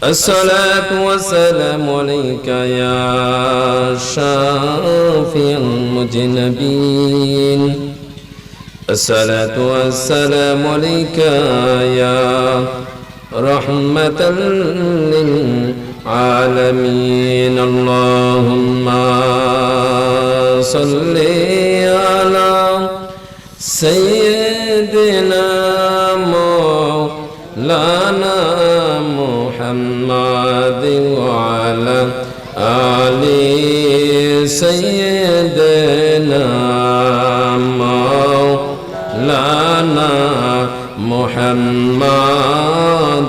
الصلاة والسلام عليك يا شافي المذنبين الصلاة والسلام عليك يا رحمة للعالمين اللهم صل على سيدنا مولانا محمد وعلى آل سيدنا مولانا محمد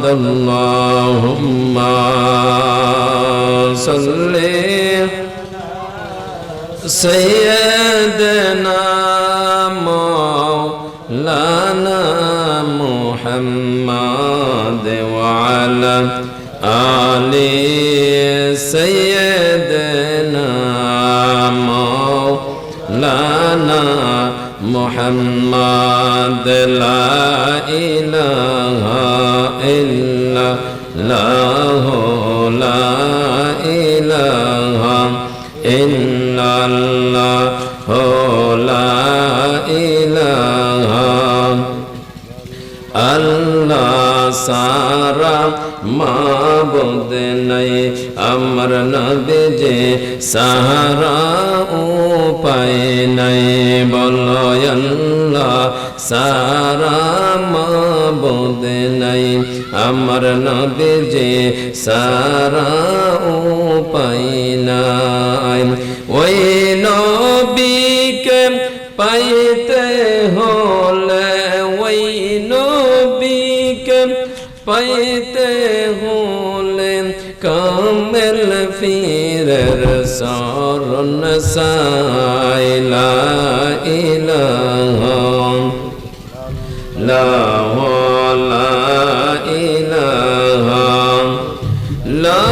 اللهم صل سيدنا مولانا محمد وعلى آل سيدنا مولانا محمد لا إله إلا الله لا إله إلا الله لا إله الله সারা মাবুদ নাই আমার নবীজি সাহারা উপায় নাই বলো আল্লাহ সারা মাবুদ নাই আমার নবীজি সারা উপায় নাই ওই নবীকে পাইতে হলে ওই নবীকে পাইতে হলে কামেল ফিরের শরণ চাই লা ইলাহা লা ইলাহা লা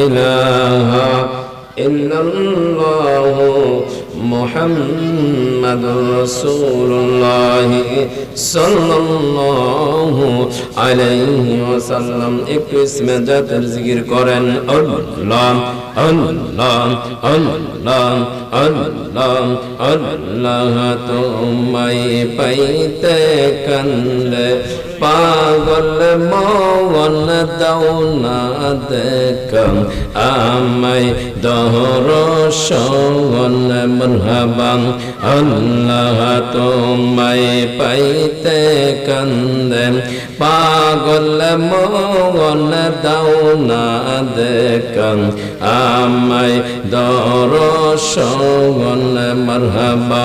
ইলাহা ইল্লাল্লাহ মুহাম্মাদুর রাসূলুল্লাহ সাল্লাল্লাহু আলাইহি ওয়াসাল্লাম একটু ইসমে জাতের জিকির করেন আল্লাহ আল্লাহ আল্লাহ আল্লাহ আল্লাহ তোমায় পাইতে কান্দে পাগল মন দাও না দেখা আমায় দর্শন মারহাবা আল্লাহ তোমায় পাইতে কান্দে পাগল মন দাও না দেখা আমায় দর্শন মারহাবা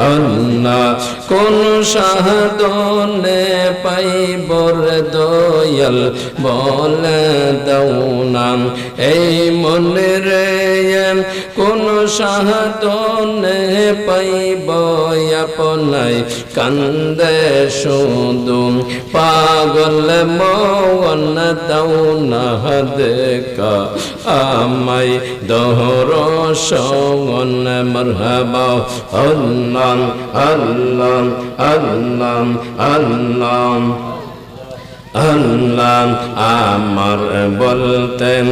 আল্লাহ কোন সাধনে পাইবর দয়াল বলে দাও না এই মনে রে কোন সাধনে পাইব আপনাই কান্দে শুধু পাগল মন দাও না দেখা আমায় দর্শন মারহাবা আল্লাহ আল্লাহ আল্লাহ আল্লাহ আল্লাহ আমার বলতেন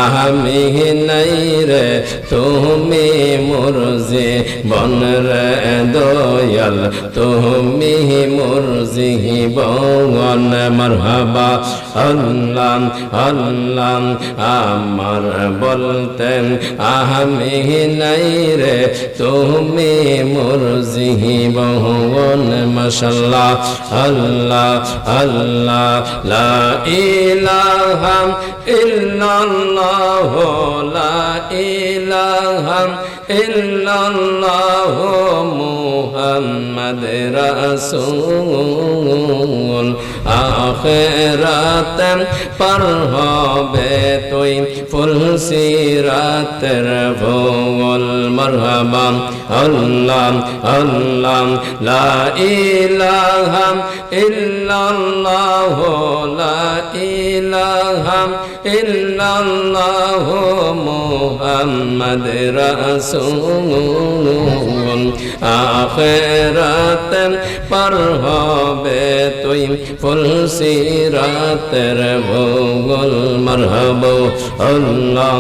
আমি নাই রে তুমি মোর জীবন রে দয়াল তুমি মোর জীবন মারহাবা আল্লাহ আল্লাহ আমার বলতেন আমি নাই রে তুমি মোর জীবন মাশাআল্লাহ আল্লাহ আল্লাহ লা ইলাহা ইল্লাল্লাহ লা ইলাহা ইল্লাল্লাহ মুহাম্মদ রাসূল আখিরাতে পার হবে তুই ফুল সিরাতের ভুল মারহাবা আল্লাহ আল্লাহ লা ইলাহা ইল্লাল্লাহ লা ইলাহা ইল্লাল্লাহ মুহাম্মদ রাসূল আখিরাত পার হবে তুই ফুল সিরাতের ভূগোল মারহাবা আল্লাহ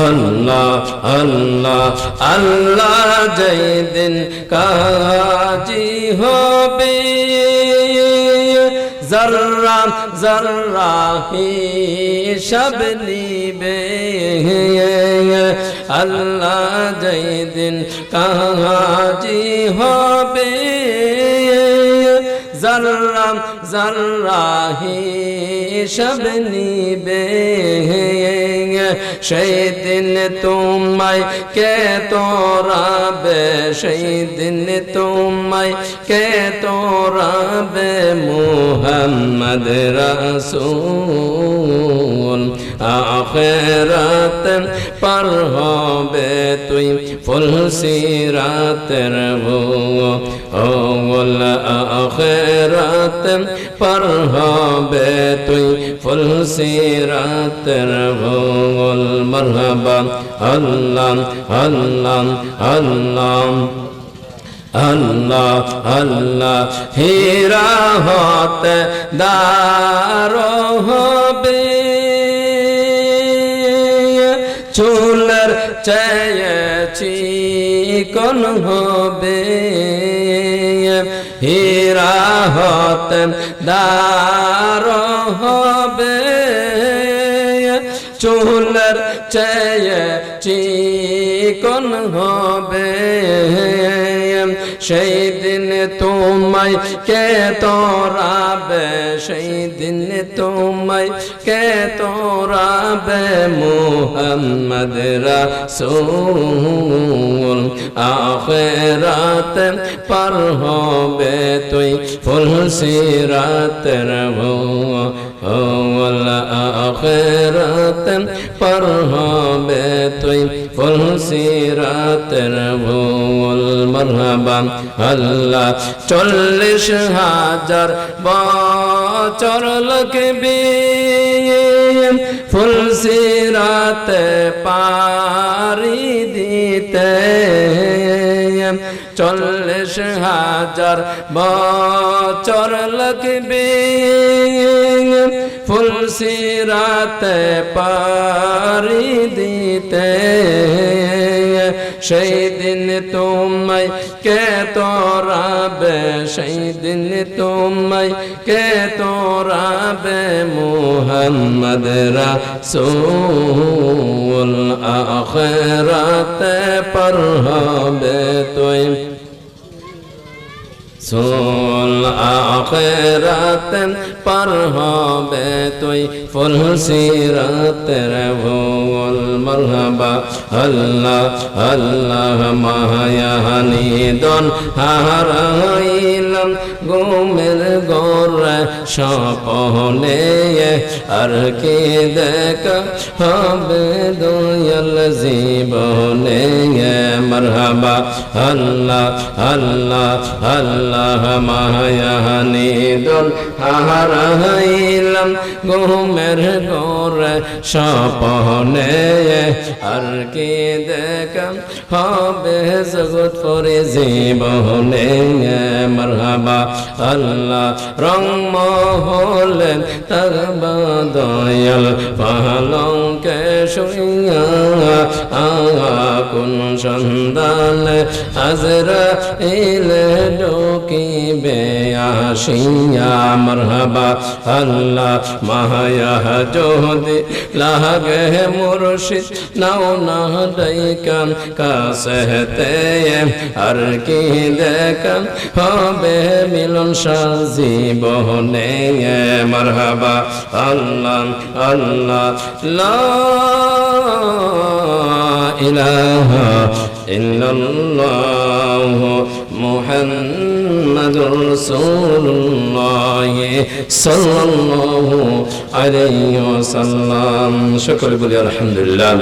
আল্লাহ আল্লাহ আল্লাহ যেদিন কাজী হবে জর্রা জর্রা হিসাব নিবে আল্লাহ যেদিন কাজী হবে জর্রা জর্রা হিসাব নিবে সেই দিন তোমায় কে তোরাবে সেই দিন তোমায় কে তোরাবে মুহাম্মদ রাসূল আখিরাত পার হবে তুই ফুল সিরাতের ভূগোল আখিরাত পার হবে তুই ফুল সিরাতের ভূগোল মারহাবা আল্লাহ আল্লাহ আল্লাহ আল্লাহ আল্লাহ হীরা হতে দারো হবে চুলের চেয়েছি কোন হবে হীরা হতে দারো হবে চুলের চেয়েছি কোন হবে সেই দিন তোমায় কে তোরাবে সেই দিন তোমায় কে তোরাবে মুহাম্মদ রাসূল আখিরাত পার হবে তুই ফুল সিরাতের ভূগোল আখিরাত পার হবে তুই ফুল সিরাতের ভূগোল মারহাবা আল্লাহ 40,000 বছর লাগবে ফুল সিরাতে পারি দিতে 40,000 বছর লাগবে ফুল সিরাতে পারি দিতে সেই দিন তোমায় কে তোরাবে সেই দিন তোমায় কে তোরাবে মুহাম্মদ রাসূল আখিরাতে পার হবে তুই সোল আখিরাত পার হবে তুই ফুল সিরাতের ভূগোল মারহাবা আল্লাহ আল্লাহ মায়ানি দন হারাইলাম ঘুমের ঘরে স্বপ্নে আর কি দেখা হবে দয়াল জীবনে মারহাবা আল্লাহ আল্লাহ আল্লাহ মায়ানি দন হারাইলাম ঘুমের ঘরে স্বপ্নে আর কি দেখা হবে জগৎ পরে জীবনে মারহাবা আল্লাহ রং মহলেন তগবা দয়াল পালঙ্কে শুইয়া কোন সন্ধান আজরাইল ঢুকিবে আসিয়া মারহাবা আল্লাহ মায়া যদি লাগে মুর্শিদ নাও না ডাইকান কাছেতে আর কি দেখা হবে মিলন জীবনে মারহাবা আল্লাহ আল্লাহ লা ইলাহা ইল্লাল্লাহ মুহাম্মাদুর রাসূলুল্লাহ সাল্লাল্লাহু আলাইহি ওয়াসাল্লাম। সকলে বলি আলহামদুলিল্লাহ।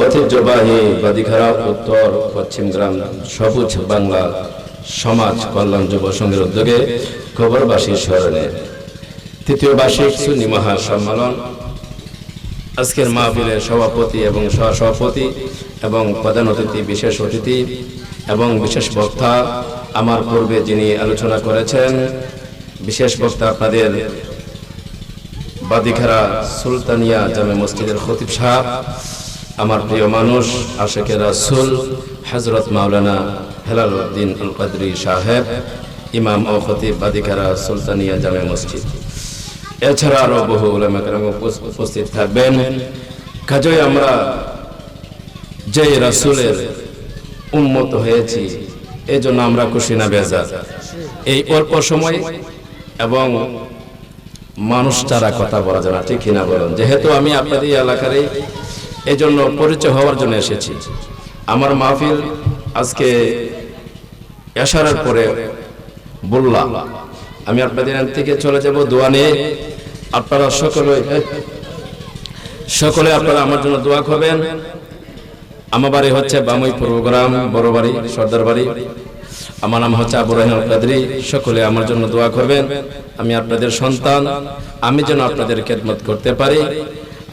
ঐতিহ্যবাহী বাদিখারা উত্তর পশ্চিম গ্রাম সবুজ বাংলা সমাজ কল্যাণ যুব সংঘের উদ্যোগে খবরবাসী স্মরণে তৃতীয় বার্ষিক সুন্নি মহা সম্মেলন আজকের মাহফিলের সভাপতি এবং সহসভাপতি এবং প্রধান অতিথি বিশেষ অতিথি এবং বিশেষ বক্তা আমার পূর্বে যিনি আলোচনা করেছেন, বিশেষ বক্তা আপনাদের বাদিখারা সুলতানিয়া জামে মসজিদের খতিব সাহেব, আমার প্রিয় মানুষ আশিকে রাসূল হযরত মাওলানা হেলাল উদ্দিন আল কাদরি সাহেব, ইমাম ও খতিব বাদিখারা সুলতানিয়া জামে মসজিদ। এছাড়া আরো বহু উলামা কেরাম উপস্থিত থাকবেন। কাজেই আমরা যে রাসূলের উম্মত হয়েছি, এই জন্য আমরা খুশি না বেজার? এই অল্প সময় এবং মানুষ ছাড়া কথা বলা যায় না, ঠিক কিনা বলেন? যেহেতু আমি আপনাদের এলাকারই, এই জন্য পরিচয় হওয়ার জন্য এসেছি। আমার মাহফিল আজকে এশারের পরে বললাম, আমি আপনাদের থেকে চলে যাব দোয়া নিয়ে। আপনারা সকলে আপনারা আমার জন্য দোয়া করবেন। আমার বাড়ি হচ্ছে বামুইপুর গ্রাম, বড় বাড়ি, সর্দার বাড়ি। আমার নাম হচ্ছে আবু রাহিম আল কাদরি। সকলে আমার জন্য দোয়া করবেন। আমি আপনাদের সন্তান, আমি যেন আপনাদের খেদমত করতে পারি,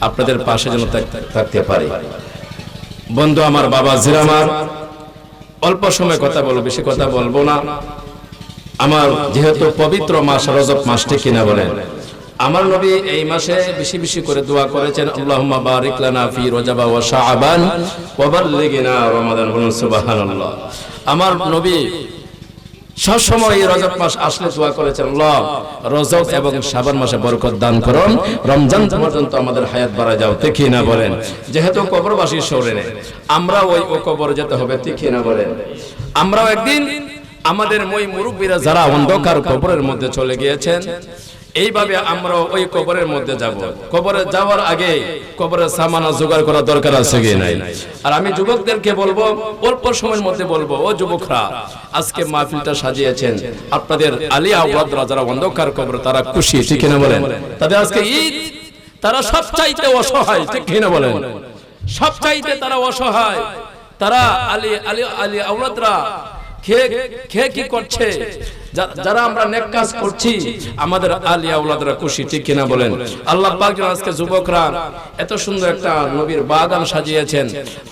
আপনাদের পাশে যেন থাকতে পারি। বন্ধু আমার, বাবা জিরামার, অল্প সময় কথা বলবো, বেশি কথা বলবো না। আমার যেহেতু পবিত্র মাস রজব মাসটি কিনা বলেন, আমার নবী এই মাসে বেশি বেশি করে দোয়া করেছেন, আল্লাহুম্মা বারিক লানা ফি রজব ওয়া শাবান ওয়া বাল্লিগনা রমাদান। বলুন সুবহানাল্লাহ। আমার নবী সব সময় এই রজব মাস আসলে দোয়া করেছেন, আল্লাহ রজব এবং শাবান মাসে বরকত দান করুন, রমজান পর্যন্ত আমাদের হায়াত বাড়ায় যাও, ঠিক না বলেন? যেহেতু কবরবাসী শরীরে আমরা ওই কবর যেতে হবে, ঠিক না বলেন? আমরাও একদিন আমাদের মই মুরব্বীরা যারা অন্ধকার কবরের মধ্যে চলে গিয়েছেন, এইভাবে আমরা ওই কবরের মধ্যে যাব। কবরে যাওয়ার আগে কবরের সামানা জোগাড় করা দরকার আছে কি নাই? আর আমি যুবকদেরকে বলবো, অল্প সময়ের মধ্যে বলবো, ও যুবকরা, আজকে মাহফিলটা সাজিয়েছেন আপনাদের আলিয়া ওয়াদরা যারা অন্ধকার কবর, তারা খুশি, ঠিক না বলেন? তাদের আজকে ঈদ, তারা সবচাইতে অসহায়, ঠিক না বলেন? সবচাইতে তারা অসহায়। তারা আলী আওলাদরা খেয়ে কি করছে? যারা আমরা নেক কাজ করছি, আমাদের আলী আওলাদরা খুশি, ঠিক কিনা বলেন? আল্লাহ পাক যেন আজকে যুবকরা এত সুন্দর একটা নবীর বাগান সাজিয়েছেন,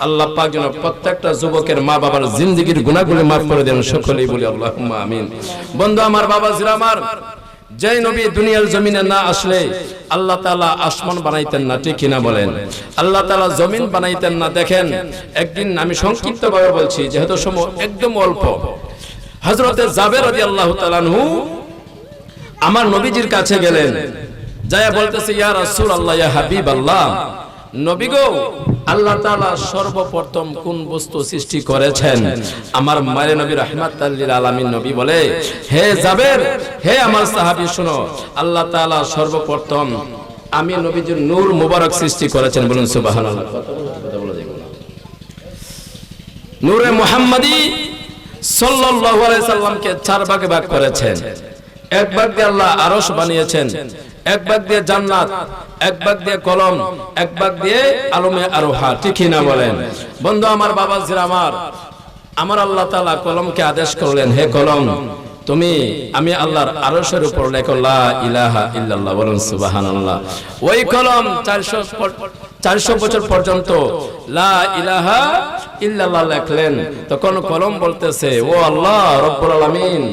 আল্লাহ পাক যেন প্রত্যেকটা যুবকের মা বাবার জিন্দেগীর গুনাহগুলো মাফ করে দেন, সকলেই বলি আল্লাহুম্মা আমিন। বন্ধু আমার, বাবা জিরামার, যে নবী দুনিয়ার জমিনে না আসলে আল্লাহ তাআলা আসমান বানাইতেন না, ঠিক কিনা বলেন? আল্লাহ তাআলা জমিন বানাইতেন না। দেখেন, একদিন আমি সংক্ষিপ্ত ভাবে বলছি, যেহেতু সময় একদম অল্প। হযরতে জাবের রাদিয়াল্লাহু তাআলা আনহু আমার নবীজির কাছে গেলেন, যায় বলতেছে, ইয়া রাসূলুল্লাহ, ইয়া হাবিবাল্লাহ, নবী গো, আল্লাহ তাআলা সর্বপ্রথম কোন বস্তু সৃষ্টি করেছেন? আমার মায়ের নবী রাহমাতাল লিল আলামিন নবী বলে, হে জাবের, হে আমার সাহাবী, শুনো, আল্লাহ তাআলা সর্বপ্রথম আমি নবীজির নূর মুবারক সৃষ্টি করেছেন। বলুন সুবহানাল্লাহ। কথা বলা যাবে না। নূরে মুহাম্মাদি সাল্লাল্লাহু আলাইহি সাল্লামকে চার ভাগে ভাগ করেছেন। এক ভাগ দিয়ে আল্লাহ আরশ বানিয়েছেন, এক ভাগ দিয়ে জান্নাত, এক ভাগ দিয়ে কলম, এক ভাগ দিয়ে আলমে আরোহা, ঠিক না বলেন? বন্ধু আমার, বাবা জিরামার, আমার আল্লাহ তাআলা কলমকে আদেশ করলেন, হে কলম, তুমি আমি আল্লাহর আরশের উপর লেখো লা ইলাহা ইল্লাল্লাহ। বলুন সুবহানাল্লাহ। ওই কলম 400 বছর পর্যন্ত লা ইলাহা ইল্লাল্লাহ লেখলেন। তখন কলম বলতেছে, ও আল্লাহ রব্বুল আলামিন,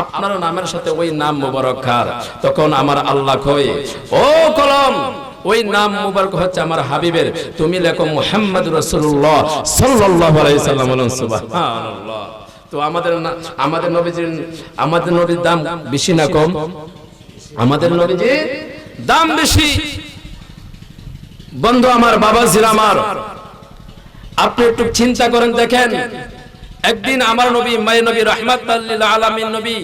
আপনার নামের সাথে ওই নাম মুবারক কার? তখন আমার আল্লাহ কয়, ও কলম, ওই নাম মুবারক হচ্ছে আমার হাবিবের, তুমি লেখো মুহাম্মদ রাসূলুল্লাহ সাল্লাল্লাহু আলাইহি সাল্লাম। বলুন সুবহানাল্লাহ। তো আমাদের নবীর দাম বেশি না কম? আমাদের নবীজির দাম বেশি। বন্ধু আমার, বাবা জিরামার, আপনি একটু চিন্তা করেন, দেখেন, একদিন আমার নবী, মায়ের নবী রাহমাতাল লিল আলামিন নবী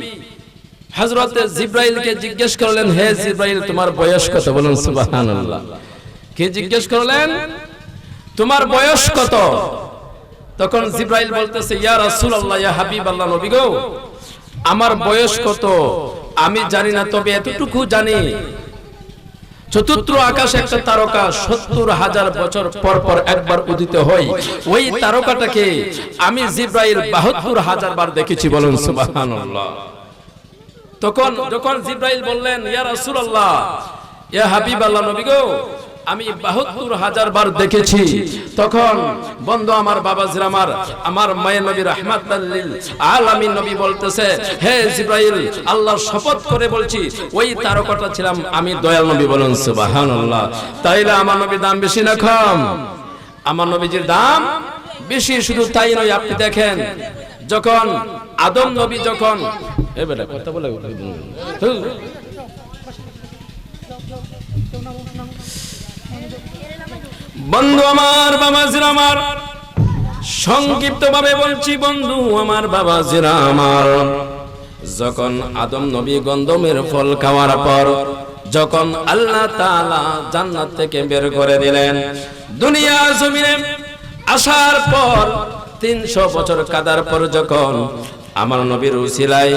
হযরত জিবরাইলকে জিজ্ঞেস করলেন, হে জিবরাইল, তোমার বয়স কত? বলুন সুবহানাল্লাহ। কে জিজ্ঞেস করলেন, তোমার বয়স কত? তখন জিবরাইল বলতেছে, ইয়া রাসূলুল্লাহ, ইয়া হাবিবাল্লাহ, নবী গো, আমার বয়স কত আমি জানি না, তবে এতটুকু জানি, চতুর্থ আকাশে একটা তারকা ৭০,০০০ বছর পর পর একবার উদিত হয়, ওই তারকাটাকে আমি জিবরাইল ৭২,০০০ বার দেখেছি। বলুন সুবহানাল্লাহ। তখন যখন জিবরাইল বললেন, ইয়া রাসূলুল্লাহ, ইয়া হাবিবাল্লাহ, নবী গো, আমি ৭২,০০০ বার দেখেছি। তখন বন্ধু আমার বাবাজির আমার মায়ের নবী রাহমাতাল লিল আলামিন নবী বলতেছে, হে জিবরাইল, আল্লাহর শপথ করে বলছি ওই তারকাটা ছিলাম আমি, দয়াল নবী। বলুন সুবহানাল্লাহ। তাইলে আমার নবীর দাম বেশি না কম? আমার নবীজির দাম বেশি। শুধু তাই নয়, আপনি দেখেন যখন আদম নবী যখন কথা বলে বন্ধু আমার বাবাজিরা আমার, সংক্ষিপ্ত ভাবে বলছি বন্ধু আমার বাবাজিরা আমার, যখন আদম নবী গন্ধমের ফল খাওয়ার পর যখন আল্লাহ তাআলা জান্নাত থেকে বের করে দিলেন, দুনিয়া জমিনে আসার পর ৩০০ বছর কাদার পর যখন আমার নবীর উসিলায়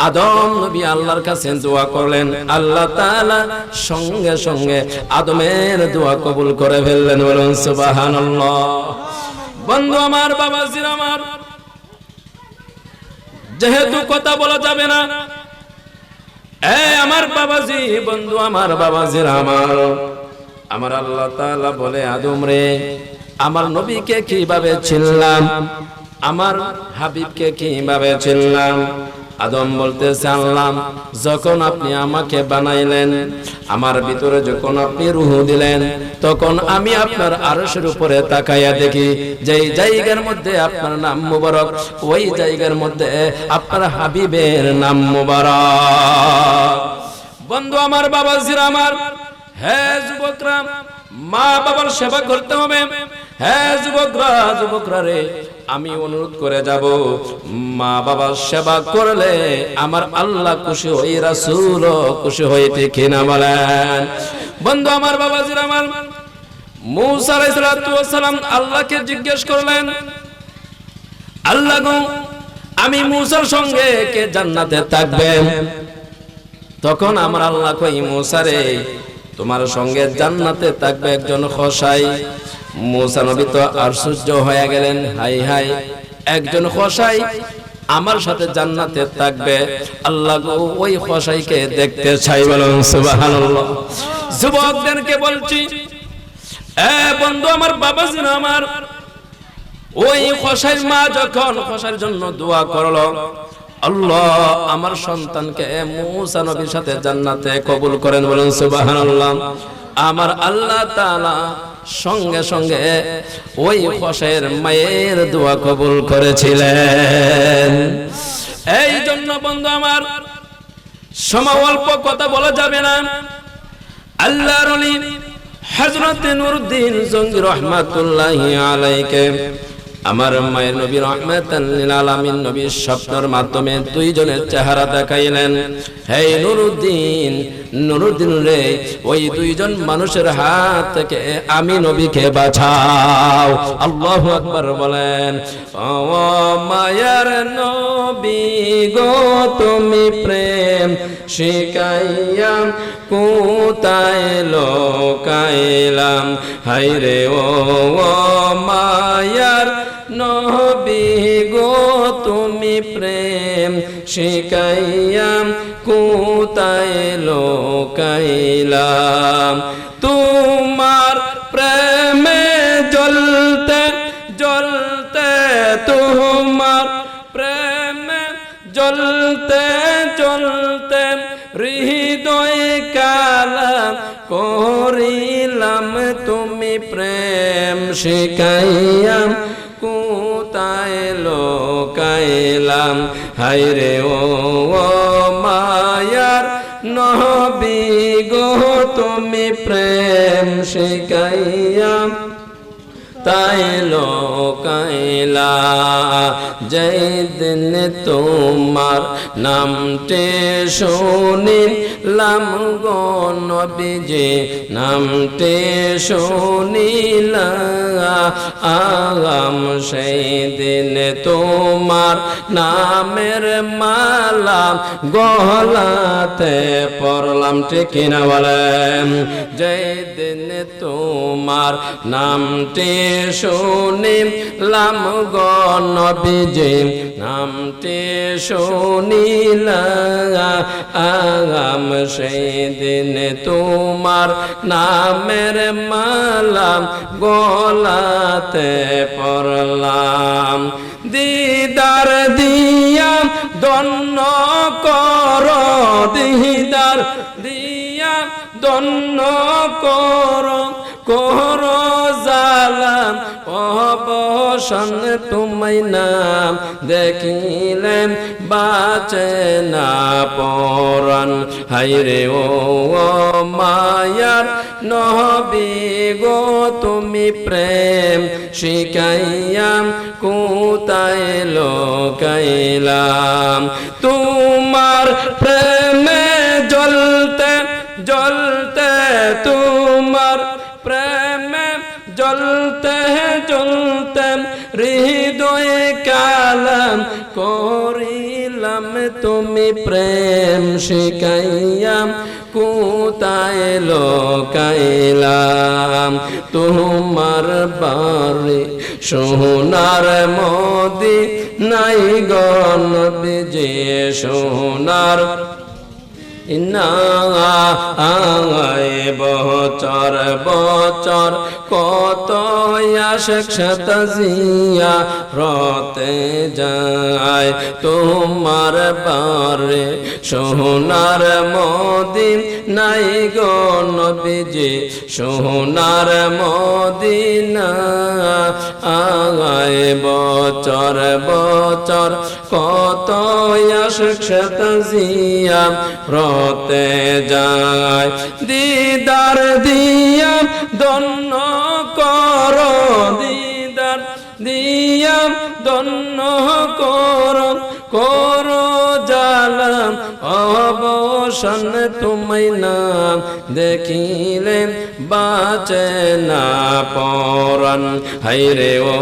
আদম নবী আল্লাহর কাছে দোয়া করলেন, আল্লাহ তাআলা সঙ্গে সঙ্গে আদমের দোয়া কবুল করে ফেললেন। বলুন সুবহানাল্লাহ। বন্ধু আমার বাবাজির আমার, যেহেতু কথা বলা যাবে না, আমার বাবাজি, বন্ধু আমার বাবাজির আমার আল্লাহ তাআলা বলে, আদম রে, আমার নবীকে কিভাবে চিনলাম, আমার হাবিবকে কিভাবে চিনলাম? আদম বলতেছে, আল্লাহ যখন আপনি আমাকে বানাইলেন, আমার ভিতরে যখন আপনি রূহ দিলেন, তখন আমি আপনার আরশের উপরে তাকাইয়া দেখি যেই জায়গার মধ্যে আপনার নাম মুবারক, ওই জায়গার মধ্যে আপনার হাবিবের নাম মুবারক। বন্ধু আমার বাবাজিরা আমার, হে যুবকরা, মা বাবার সেবা করতে হবে। হে যুবকরা রে, আমি অনুরোধ করে যাব, মা বাবার সেবা করলে আমার আল্লাহ খুশি হই, রাসূল খুশি হই, ঠিক না বলেন? বন্ধু আমার বাবাজিরা আমার, মূসা আলাইহিস সালাম আল্লাহকে জিজ্ঞেস করলেন, আল্লাহ গো, আমি মূসার সঙ্গে কে জান্নাতে থাকবে? তখন আমার আল্লাহ কই, মূসা রে, তোমার সঙ্গে জান্নাতে থাকবে একজন খসাই। মূসা নবী তো আশ্চর্য হয়ে গেলেন, হাই হাই, একজন খসাই আমার সাথে জান্নাতে থাকবে, আল্লাহ গো, ওই খসাইকে দেখতে চাই। বলুন সুবহানাল্লাহ। যুবকদেরকে বলছি, বন্ধু আমার বাবাজিরা আমার, ওই খসাইর মা যখন খসাইর জন্য দোয়া করলো, আল্লাহ আমার সন্তানকে মূসা নবীর সাথে জান্নাতে কবুল করেন। বলুন সুবহানাল্লাহ। আমার আল্লাহ তাআলা সঙ্গে সঙ্গে ওই খসাইয়ের মায়ের দোয়া কবুল করেছিলেন। এই জন্য বন্ধু আমার, সময় অল্প, কথা বলা যাবে না। আল্লাহর ওলি হযরত নুরউদ্দিন জঙ্গি রাহমাতুল্লাহি আলাইহি আমার মায়ের নবী রাহমাতাল লিল আলামিন নবীর স্বপ্নের মাধ্যমে দুইজনের চেহারা দেখাইলেন। হে নুরউদ্দিন রে, ওই দুইজন মানুষের হাত থেকে আমি নবীকে বাঁচাও। আল্লাহু আকবার বলেন। ও মায়ার নবী গো, তুমি প্রেম শিখাইয়া কোথায় লোকাইলাম, হায় রে ও মায়ার নবী গো, তুমি প্রেম শিখাইয়া কোথায় লোকাইলাম, তোমার প্রেমে জ্বলতে জ্বলতে, তোমার প্রেমে জ্বলতে জ্বলতে হৃদয় কালা করিলাম, তুমি প্রেম শিখাইয়া কোথায় লোকাইলাম, হায় রে ও মায়ার নবী গো, তুমি প্রেম শিখাইয়া তাই লোকাইলা, যেদিন তোমার নামটি শুনিলাম গো নবীজি, নামটি শুনিলাম, সেই দিন তোমার নামের মালা গলাতে পরলাম, ঠিক না বলেন? যেদিন তোমার নামটি শুনিলাম গো নবীজি নামটি শুনিলাম সেদিন তোমার নামের মালা গলাতে পরলাম দিদার দিয়া দন্ন কর দিদার দিয়া দন্ন কর কর জালাম অবসান তুমি নাম দেখিলেন বাঁচে না পরাণ হায়রে ও মায়ার নবী গো তুমি প্রেম শিখাইয়াম কোথায় লোকাইলাম তোমার প্রেমে জ্বলতে জ্বলতে তোমার প্রেমে জ্বলতে জ্বলতে হৃদয় কালাম করিলাম তুমি প্রেম শিখাইয়াম কোথায় লোকাইলাম তোমার বারে সোনার মোদি নাই গণ বিজে সোনার বছর বছর কত আশক শতজিয়া রতে যায় তোমার বারে সোনার মদিন নাই গো নবীজি সোনার মদিনা বছর বছর কত আশক শতজিয়া রতে যায় দিদার দিয়া দন্ন কর দিদার দিয়া দন্ন কর কর জালাম অবসান তুমি নাম দেখিলে বাঁচে না পরাণ হায়রে ও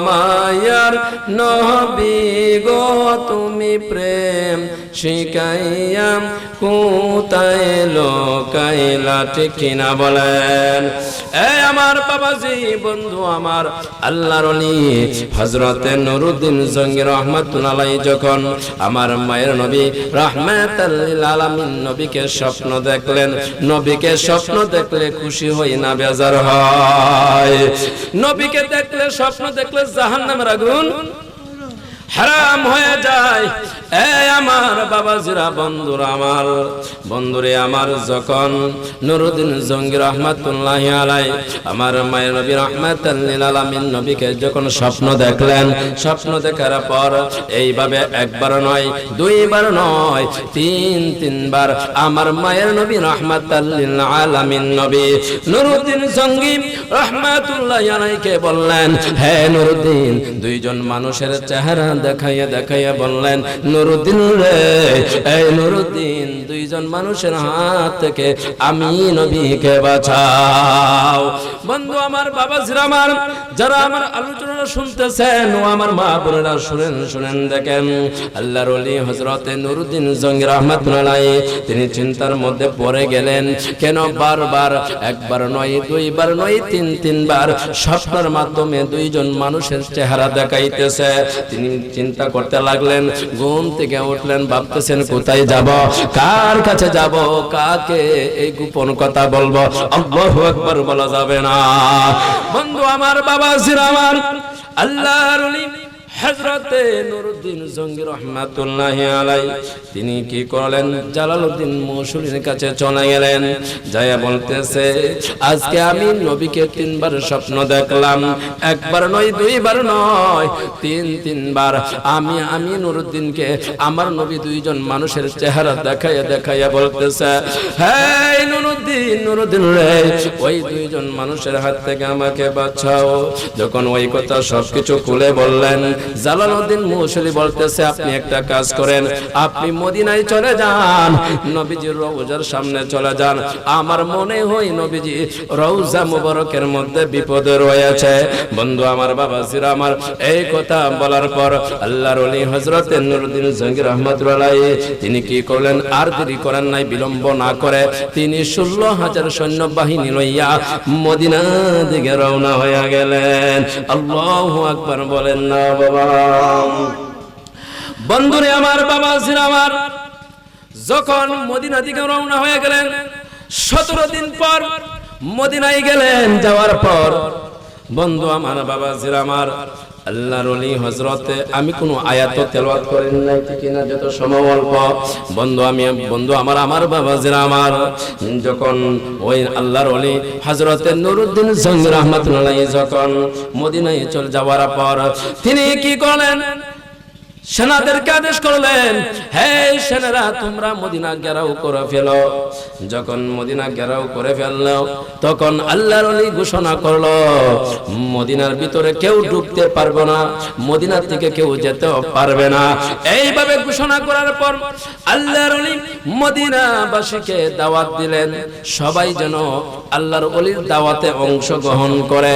মায়ার নবী গো তুমি প্রেম শিখাইয়াম কোথায় লোকাইলা ঠিক কিনা বলেন এই আমার বাবাজি বন্ধু আমার আল্লাহর ওলি হযরতে নুরউদ্দিন জঙ্গি রাহমাতুল্লাহ আলাইহি যখন আমার মায়ের নবী রাহমাতাল লিল আলামিন নবীকে স্বপ্ন দেখলেন নবীকে স্বপ্ন দেখলে খুশি হই না বেজার হয় নবীকে দেখলে স্বপ্ন দেখলে জাহান্নামের আগুন হারাম হয়ে যায় এই আমার বাবাজিরা বন্ধুরা আমার বন্ধুরে আমার যখন নুরউদ্দিন জঙ্গি রাহমাতুল্লাহি আলাইহি আমার মায়ের নবী রাহমাতাল লিল আলামিন নবীকে যখন স্বপ্ন দেখলেন স্বপ্ন দেখার পর এইভাবে একবার নয় দুইবার নয় তিনবার আমার মায়ের নবী রাহমাতাল লিল আলামিন নবী নুরউদ্দিন জঙ্গি রাহমাতুল্লাহি আলাইহিকে বললেন হে নুরউদ্দিন দুইজন মানুষের চেহারা দেখাইয়া দেখাইয়া বললেন নুরউদ্দিন রে এই নুরউদ্দিন দুইজন মানুষের হাত থেকে আমি নবীকে বাঁচাও বন্ধু আমার বাবাজিরা আমার যারা আমার আলোচনা শুনতেছেন ও আমার মা বোনেরা শুনেন শুনেন দেখেন আল্লাহর ওলি হযরতে নুরউদ্দিন জঙ্গি রাহমাতুল্লাহ আলাইহি তিনি চিন্তার মধ্যে পড়ে গেলেন কেন বারবার একবার নয় দুইবার নয় তিনবার স্বপ্নের মাধ্যমে দুইজন মানুষের চেহারা দেখাইতেছে তিনি চিন্তা করতে লাগলেন ঘুম থেকে উঠলেন ভাবতেছেন কোথায় যাব কার কাছে যাব কাকে এই গোপন কথা বলবো আল্লাহু আকবার বলা যাবে না বন্ধু আমার বাবাজিরা আমার আল্লাহর ওলি হযরতে নুরউদ্দিন জঙ্গি রাহমাতুল্লাহি আলাইহি তিনি কি করলেন জালালউদ্দিন মৌসুমীর কাছে চলে গেলেন যায়া বলতেছে আজকে আমি নবীকে তিনবার স্বপ্ন দেখলাম একবার নয় দুইবার নয় তিনবার আমি নুরউদ্দিনকে আমার নবী দুইজন মানুষের চেহারা দেখাইয়া দেখাইয়া বলতেছে হে নুরউদ্দিন রে ওই দুইজন মানুষের হাত থেকে আমাকে বাঁচাও যখন ওই কথা সবকিছু খুলে বললেন জালালউদ্দিন মৌসুমী বলতেছে আপনি একটা কাজ করেন আপনি মদিনায় চলে যান নবীজির রওজার সামনে চলে যান আমার মনে হয় নবীজি রওজা মুবারকের মধ্যে বিপদে রয়েছে বন্ধু আমার বাবাজিরা আমার এই কথা বলার পর আল্লাহর ওলি হযরতে নুরউদ্দিন জঙ্গি রাহমাতুল্লাহ আলাইহি তিনি কি করলেন আর দেরি করেন নাই বিলম্ব না করে তিনি তিনি 16,000 সৈন্যবাহিনী লইয়া মদিনা দিকে রওনা হয়ে গেলেন। আল্লাহু আকবার বলেন না বাবা। বন্ধুরে আমার, বাবাজিরা আমার, যখন মদিনা দিকে রওনা হয়ে গেলেন 17 দিন পর মদিনায় গেলেন। যাওয়ার পর বন্ধু আমার, বাবাজিরা আমার, আল্লাহর ওলি হযরতে আমি কোনো আয়াত তেলাওয়াত করেন নাই ঠিক না, যত সময় অল্প। বন্ধু আমার বাবাজিরা আমার, যখন ওই আল্লাহর ওলি হযরতে নুরউদ্দিন জঙ্গি রাহমাতুল্লাহ আলাইহি যখন মদিনায় চলে যাওয়ার পর তিনি কি করলেন? সেনাদেরকে আদেশ করলেন, হে সেনারা, তোমরা মদিনা ঘেরাও করে ফেলো। যখন মদিনা ঘেরাও করে ফেললো তখন আল্লাহর ওলি ঘোষণা করলো, মদিনার ভিতরে কেউ ঢুকতে পারবে না, মদিনার থেকে কেউ যেতে পারবে না। এইভাবে ঘোষণা করার পর আল্লাহর ওলি মদিনাবাসীকে দাওয়াত দিলেন, সবাই যেন আল্লাহর ওলির দাওয়াতে অংশগ্রহণ করে।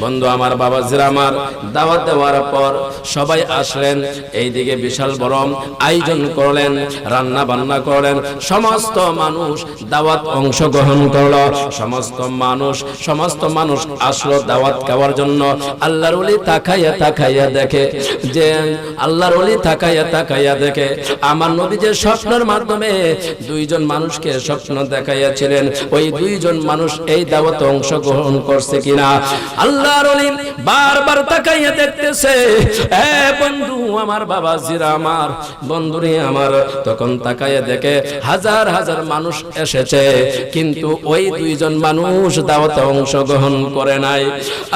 বন্ধু আমার, বাবাজিরা আমার, দাওয়াত দেওয়ার পর সবাই আসলেন। এইদিকে বিশাল বড় আয়োজন করলেন, রান্না বান্না করলেন, সমস্ত মানুষ দাওয়াত অংশগ্রহণ করলো। সমস্ত মানুষ আসলো দাওয়াত খাওয়ার জন্য। আল্লাহর ওলি তাকাইয়া দেখে যে আল্লাহর ওলি তাকাইয়া দেখে আমার নবী যে স্বপ্নের মাধ্যমে দুইজন মানুষকে স্বপ্ন দেখাইয়াছিলেন, ওই দুইজন মানুষ এই দাওয়াতে অংশগ্রহণ করছে কিনা। আল্লাহর ওলি বারবার তাকাইয়া দেখতেছে। বন্ধু আমার, বাবাজিরা আমার, বন্ধুরে আমার, তখন তাকাইয়া দেখে হাজার হাজার মানুষ এসেছে, কিন্তু ওই দুইজন মানুষ দাওয়াতে অংশগ্রহণ করে নাই।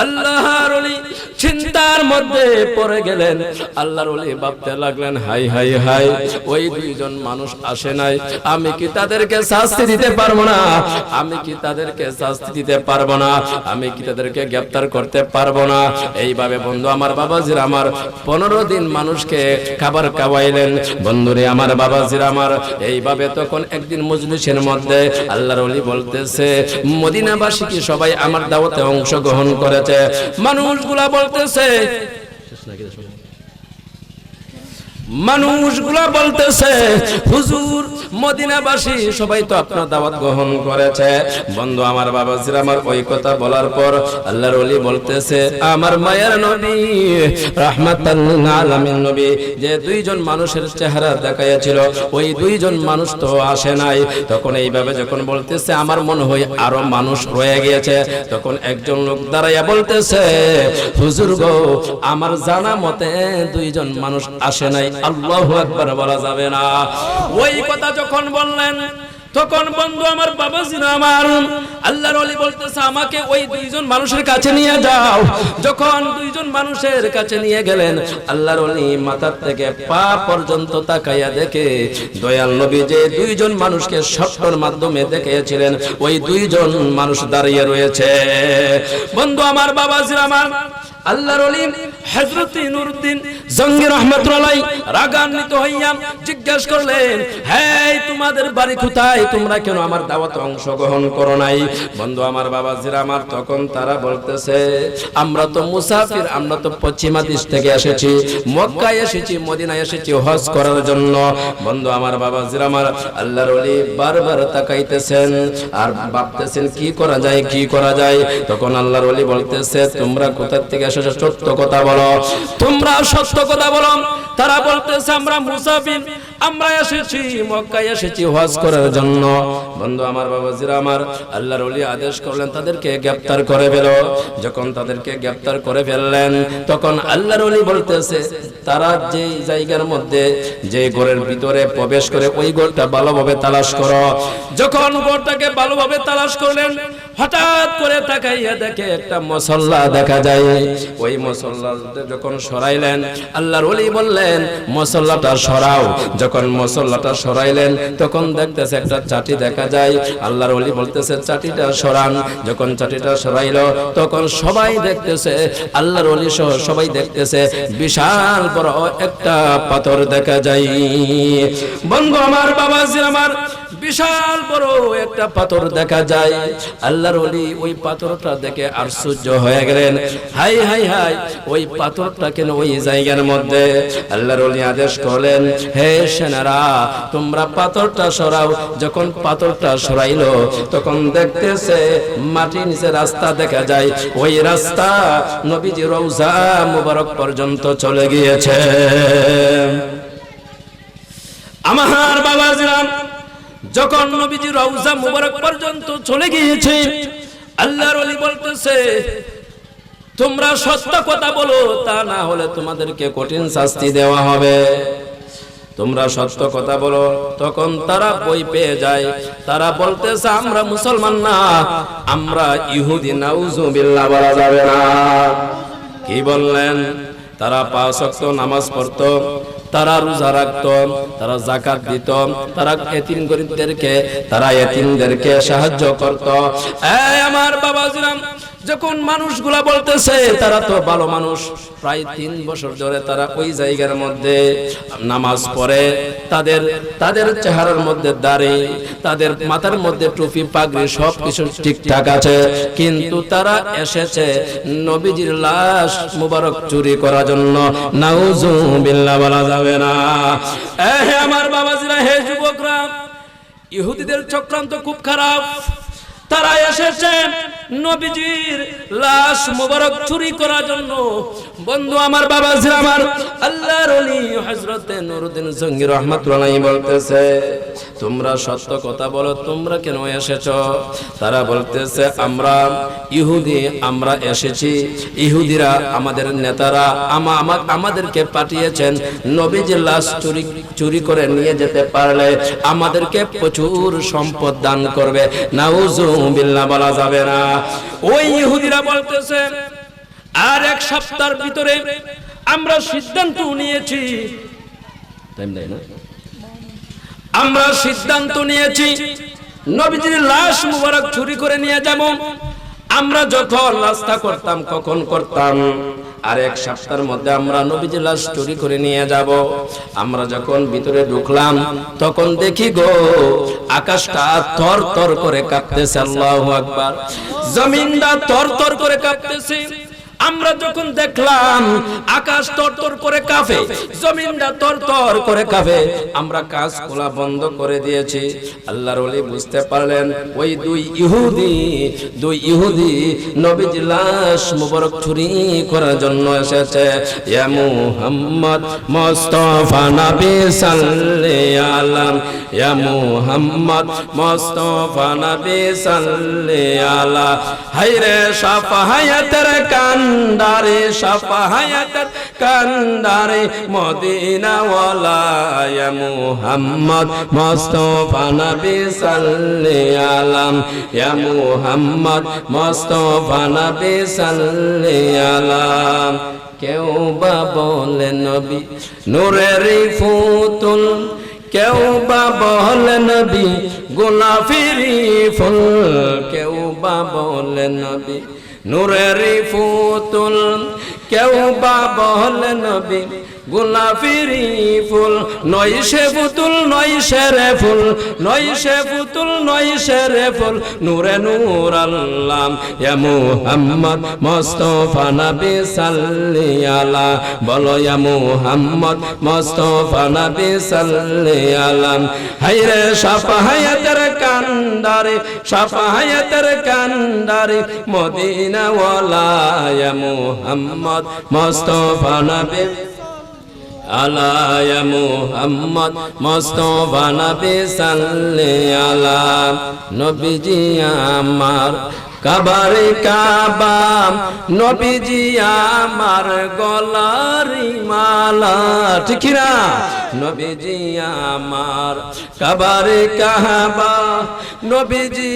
আল্লাহর ওলি চিন্তার মধ্যে পড়ে গেলেন। আল্লাহর ওলি ভাবতে লাগলেন, হাই হাই হাই, ওই দুইজন মানুষ আসে নাই, আমি কি তাদেরকে শাস্তি দিতে পারবো না? আমি কি তাদেরকে শাস্তি দিতে পারবো না? আমি কি তাদেরকে গ্রেফতার করতে পারবো না? এইভাবে বন্ধু আমার, বাবাজিরা আমার, 15 দিন মানুষকে খাবার খাওয়াইলেন। বন্ধুরে আমার, বাবাজিরা আমার, এইভাবে তখন একদিন মজলিসের মধ্যে আল্লাহর ওলি বলতেছে, মদিনাবাসী কি সবাই আমার দাওয়াতে অংশগ্রহণ করেছে? মানুষগুলা বলতেছে হুজুর, মদিনাবাসী সবাই তো আপনার দাওয়াত গ্রহণ করেছে। বন্ধু আমার, বাবাজিরা আমার, ওই কথা বলার পর আল্লাহর ওলি বলতেছে, আমার মায়ের নবী রাহমাতাল লিল আলামিন নবী যে দুইজন মানুষের চেহারা দেখাইয়াছিল, ওই দুইজন মানুষ তো আসে নাই। তখন এইভাবে যখন বলতেছে, আমার মনে হয় আরো মানুষ রয়ে গিয়েছে। তখন একজন লোক দাঁড়াইয়া বলতেছে, হুজুর গো, আমার জানা মতে দুইজন মানুষ আসে নাই। আল্লাহু আকবার বলা যাবে না। ওই কথা যখন বললেন তখন বন্ধু আমার, বাবাজিরা আমার, আল্লাহর ওলি বলতেছে, আমাকে ওই দুইজন মানুষের কাছে নিয়ে যাও। যখন দুইজন মানুষের কাছে নিয়ে গেলেন, আল্লাহর ওলি মাথার থেকে পা পর্যন্ত তাকাইয়া দেখে দয়াল নবী যে দুইজন মানুষকে স্বপ্নের মাধ্যমে দেখিয়েছিলেন, ওই দুইজন মানুষ দাঁড়িয়ে রয়েছে। বন্ধু আমার, বাবাজিরা আমার, আল্লাহর ওলি হযরত নুরউদ্দিন জঙ্গি রাহমাতুল্লাহ রাগান্বিত হইয়া জিজ্ঞাসা করলেন, হে, তোমাদের বাড়ি কোথায়? তোমরা কেন আমার দাওয়াতে অংশগ্রহণ করো নাই? বন্ধু আমার, বাবাজিরা আমার, তখন তারা বলতেছে, আমরা তো মুসাফির, আমরা তো পশ্চিমা দেশ থেকে এসেছি, মক্কায় এসেছি, মদিনায় এসেছি হজ করার জন্য। বন্ধু আমার, বাবাজিরা আমার, আল্লাহর ওলি বারবার তাকাইতেছেন আর ভাবতেছেন কি করা যায়। তখন আল্লাহর ওলি বলতেছে, তোমরা কোথা থেকে এসেছো? সত্য কথা বলো, তোমরা সত্য কথা বলো। তারা বলতেছে, আমরা মুসাফির, আমরা এসেছি মক্কায় এসেছি হজ করার জন্য। বন্ধু আমার, বাবাজিরা আমার, আল্লাহর ওলি আদেশ করলেন তাদেরকে গ্রেফতার করে ফেলো। যখন তাদেরকে গ্রেফতার করে ফেললেন তখন আল্লাহর ওলি বলতেছে, তারা যে জায়গার মধ্যে যে ঘরের ভিতরে প্রবেশ করে ওই ঘরটা ভালোভাবে তালাশ করো। যখন ঘরটাকে ভালোভাবে তালাশ করলেন, হঠাৎ করে তাকাইয়া দেখে একটা মুসল্লা দেখা যায়। ওই মুসল্লাতে যখন সরাইলেন, আল্লাহর ওলি বললেন, মুসল্লাটা সরাও। যখন মুসল্লাটা সরাইলেন তখন দেখতেছে একটা চাটি দেখা যায়। আল্লাহর ওলি বলতেছে, চাটিটা সরান। যখন চাটিটা সরাইলো তখন সবাই দেখতেছে, আল্লাহর ওলি সহ সবাই দেখতেছে, বিশাল বড় একটা পাথর দেখা যায়। বন্ধু আমার, বাবাজি আমার, বিশাল বড় একটা পাথর দেখা যায়। আল্লাহর ওলি ওই পাথরটা দেখে আশ্চর্য হয়ে গেলেন, হাই হাই হাই, ওই পাথরটা কেন ওই জায়গার মধ্যে? আল্লাহর ওলি আদেশ করলেন, হে সেনারা, তোমরা পাথরটা সরাও। যখন পাথরটা সরাইলো তখন দেখতেছে মাটির নিচে রাস্তা দেখা যায়। ওই রাস্তা নবীজি রওজা মুবারক পর্যন্ত চলে গিয়েছে। আমার বাবাজিরা, যখন নবীজি রওজা মুবারক পর্যন্ত চলে গিয়েছে, আল্লাহর ওলি বলতেছে, তোমরা সত্য কথা বলো, তা না হলে তোমাদেরকে কঠিন শাস্তি দেওয়া হবে। তোমরা সত্য কথা বলো। তখন তারা ভয় পেয়ে যায়, তারা বলতেছে, আমরা মুসলমান না, আমরা ইহুদি। নাউজুবিল্লাহ বলা যাবে না। কি বললেন? তারা 5 ওয়াক্ত নামাজ পড়তো, তারা রোজা রাখতো, তারা যাকাত দিত, তারা এতিমদেরকে সাহায্য করত। এই আমার বাবাজিরা, যখন মানুষগুলা বলতেছে তারা তো ভালো মানুষ, প্রায় 3 বছর ধরে তারা ওই জায়গার মধ্যে নামাজ পড়ে, তাদের চেহারার মধ্যে দাড়ি, তাদের মাথার মধ্যে টুপি পাগড়ি সবকিছু ঠিকঠাক আছে, কিন্তু তারা এসেছে নবীজির লাশ মুবারক চুরি করার জন্য। নাউজুবিল্লাহ বলা যাবে না। হে আমার বাবাজিরা, হে যুবকরা, ইহুদিদের চক্রান্ত খুব খারাপ। তারা এসেছে নবীজির লাশ মুবারক চুরি করার জন্য। বন্ধু আমার, বাবাজিরা আমার, আল্লাহর ওলি হযরত নুরউদ্দিন জঙ্গি রাহমাতুল্লাহ বলতেছে, তোমরা সত্য কথা বলো, তোমরা কেন এসেছো? তারা বলতেছে, আমরা ইহুদি, আমরা এসেছি। ইহুদিরা আমাদের নেতারা আমাদেরকে পাঠিয়েছেন, নবীজির লাশ চুরি করে নিয়ে যেতে পারলে আমাদেরকে প্রচুর সম্পদ দান করবে। নাউজুবিল্লাহ বলা যাবে না। ওই ইহুদিরা বলতেছে, আর 1 সপ্তাহের ভিতরে আমরা সিদ্ধান্ত নিয়েছি, আমরা সিদ্ধান্ত নিয়েছি নবীজির লাশ মুবারক চুরি করে নিয়ে যাব। আমরা যখন নাস্তা করতাম কখন করতাম, আর 1 সপ্তাহের মধ্যে আমরা নবীজির লাশ চুরি করে নিয়ে যাব। আমরা যখন ভিতরে ঢুকলাম তখন দেখি গো, আকাশটা থরথর করে কাঁপতেছে। আল্লাহু আকবার। জমিনটা থরথর করে কাঁপতেছে। আমরা যখন দেখলাম আকাশ তরতর করে কাঁপে, জমিনটা তরতর করে কাঁপে, আমরা কাজ খোলা বন্ধ করে দিয়েছি। আল্লাহর ওলি বুঝতে পারলেন ওই দুই ইহুদি নবীজির লাশ মুবারক চুরি করার জন্য এসেছে। ইয়া মুহাম্মদ মুস্তাফা নবী সাল্লাল্লাহু আলাইহি, ইয়া মুহাম্মদ মুস্তাফা নবী সাল্লাল্লাহু আলাইহি, হায়রে শাফায়াতের কান্দারে, শাফায়াতের কান্দারে মদিনা ওয়ালা, ইয়া মুহাম্মদ মুস্তাফা নবী সাল্লাল্লাহু আলাইহি, ইয়া মুহাম্মদ মুস্তাফা নবী সাল্লাল্লাহু আলাইহি। কেউ বা বলে নবী নূরের ফুতুল, কেউ বা বলে নবী গোলাপের ফুল, কেউ বা বলে নবী নূরের ফুতুল, কেউ বা বলে নবী গোলাপের ফুল। নয় সে পুতুল নয় সে রে ফুল, নয় সে পুতুল নয় সে রে ফুল, নূরে নূর আল্লাহ। ইয়া মুহাম্মদ মুস্তাফা নবী সাল্লাল্লাহু আলাইহি, বলো ইয়া মুহাম্মদ মুস্তাফা নবী সাল্লাল্লাহু আলাইহি। হায়রে শাফায়াতের কান্দারে, শাফায়াতের কান্দারে মদিনা ওয়ালা, ইয়া মুহাম্মদ মুস্তাফা নবী আলা, ইয়া মুহাম্মদ মুস্তাফা নবী সাল্লাল্লাহু আলাইহি। নবীজি আমার কাবারে কাবা, নবীজি আমার গলার মালা, ঠিক না? নবীজি আমার কাবারে কাবা, নবীজি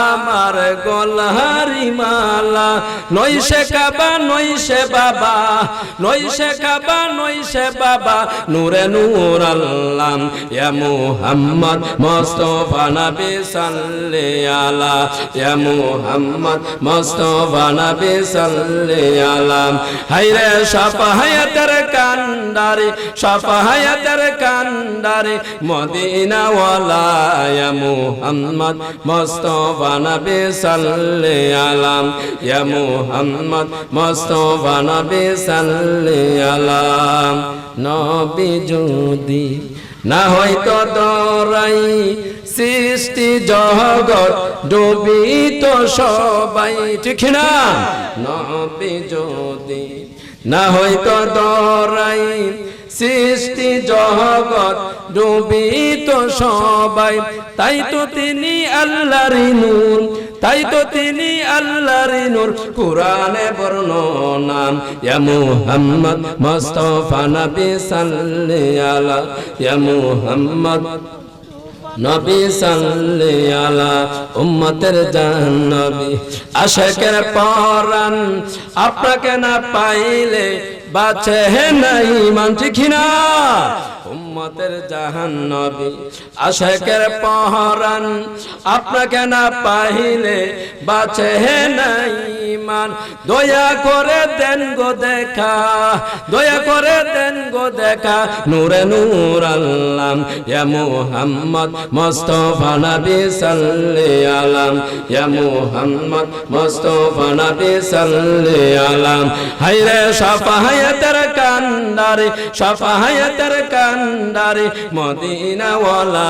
আমার গলার মালা। নয় সে কাবা নয় সে বাবা, নয় সে কাবা নয় সে বাবা, নূরে নূর আল্লাহ। ইয়া মুহাম্মদ মুস্তাফা নবী সাল্লাল্লাহু আলাইহি, ইয়া মুহাম্মদ মুহাম্মদ মুস্তাফা নবী সাল্লি আলা হায়রে শাফায়াতের কান্ডারি শাফায়াতের কান্ডারি মদিনা ওয়ালা ইয়া মুহাম্মদ মুস্তাফা নবী সাল্লি আলা ইয়া মুহাম্মদ মুস্তাফা নবী সাল্লি আলা নবী যদি না হয়তো দরাই সৃষ্টি জগৎ ডুবিত সবাই ঠিক না নবী যদি না হয়তো দরাই সৃষ্টি জগৎ ডুবিত সবাই তাই তো তিনি আল্লাহর নূর তাই তো তিনি আল্লাহর নূর কুরআনে বর্ণনা ইয়া মুহাম্মদ মুস্তাফা নবী সাল্লি আলা ইয়া মুহাম্মদ নবী সাল্লি আলা উম্মতের জান্নবী আশিকের পরাণ আপনাকে না পাইলে বাঁচে না ঈমান ঠিক না উম্মতের জাহান্নবী আশিকের পরাণ আপনাকে না পাইলে বাঁচে না ঈমান দয়া করে দেন গো দেখা দয়া করে দেন গো দেখা নূরে নূর আল্লাহ ইয়া মুহাম্মদ মুস্তাফা নবী সাল্লি আলা ইয়া মুহাম্মদ মুস্তাফা নবী সাল্লি আলা হায়রে শাফায়াতের কান্ডারি শাফায়াতের কান্ডারি মদিনা ওয়ালা